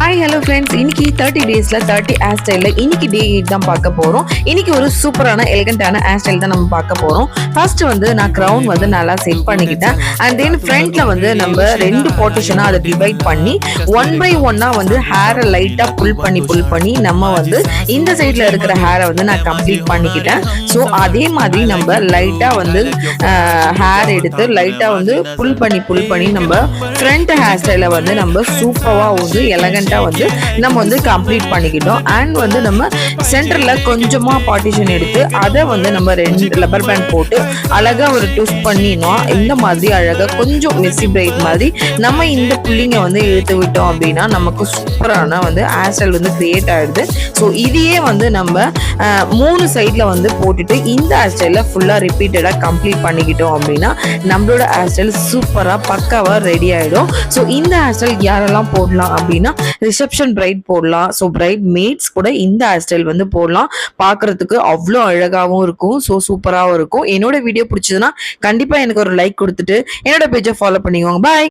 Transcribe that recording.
Hi hello friends, இன்னைக்கு 30 டேஸ்ல 30 hair ஸ்டைல்ல இன்னைக்கு டே 8 தான் பார்க்க போறோம். இன்னைக்கு ஒரு சூப்பரான எலிகண்டான ஹேர் ஸ்டைல் தான் நம்ம பார்க்க போறோம். ஃபர்ஸ்ட் வந்து நான் கிரவுன் வந்து நல்லா செட் பண்ணிக்கிட்டேன். அண்ட் தென் ஃப்ரண்ட்ல வந்து நம்ம ரெண்டு பார்ட்டிஷனா அதை டிவைட் பண்ணி 1 by 1 வந்து ஹேரை லைட்டா புல் பண்ணி நம்ம வந்து இந்த சைட்ல இருக்கிற ஹேரை வந்து நான் கம்ப்ளீட் பண்ணிக்கிட்டேன். ஸோ அதே மாதிரி நம்ம லைட்டா வந்து ஹேர் எடுத்து லைட்டா வந்து புல் பண்ணி நம்ம ஃப்ரண்ட் ஹேர் ஸ்டைலை வந்து நம்ம சூப்பரா வந்து எலகண்டா வந்து நம்ம வந்து கம்ப்ளீட் பண்ணிக்கிட்டோம். அண்ட் வந்து நம்ம சென்டர்ல கொஞ்சமா பார்ட்டிஷன் எடுத்து அதை வந்து நம்ம 2 ரப்பர் பேண்ட் போட்டு அழகா ஒரு ட்விஸ்ட் பண்ணினோம். இந்த மாதிரி அழகா கொஞ்சம் மெஸ்ஸி பிரைட் மாதிரி நம்ம இந்த புள்ளிங்க வந்து இழுத்து விட்டோம் அப்படின்னா நமக்கு சூப்பரான வந்து ஹேர் ஸ்டைல் வந்து கிரியேட் ஆயிடுது. ஸோ இதையே வந்து நம்ம 3 சைட்ல வந்து போட்டுட்டு இந்த ஹேர் ஸ்டைல ஃபுல்லா ரிப்பீட்டடா கம்ப்ளீட் பண்ணிக்கிட்டோம் அப்படின்னா நம்மளோட ஹேர் ஸ்டைல் சூப்பரா பக்காவா ரெடி ஆயிடும். ஸோ இந்த ஹேர் ஸ்டைல் யாரெல்லாம் போடலாம் அப்படின்னா ரிசப்ஷன் பிரைட் போடலாம். ஸோ பிரைட் மேட்ஸ் கூட இந்த ஹேர் ஸ்டைல் வந்து போடலாம். பார்க்கறதுக்கு அவ்வளோ அழகாகவும் இருக்கும். ஸோ சூப்பராகவும் இருக்கும். என்னோட வீடியோ பிடிச்சதுன்னா கண்டிப்பா எனக்கு ஒரு லைக் கொடுத்துட்டு என்னோட பேஜை ஃபாலோ பண்ணிக்கோங்க. பாய்.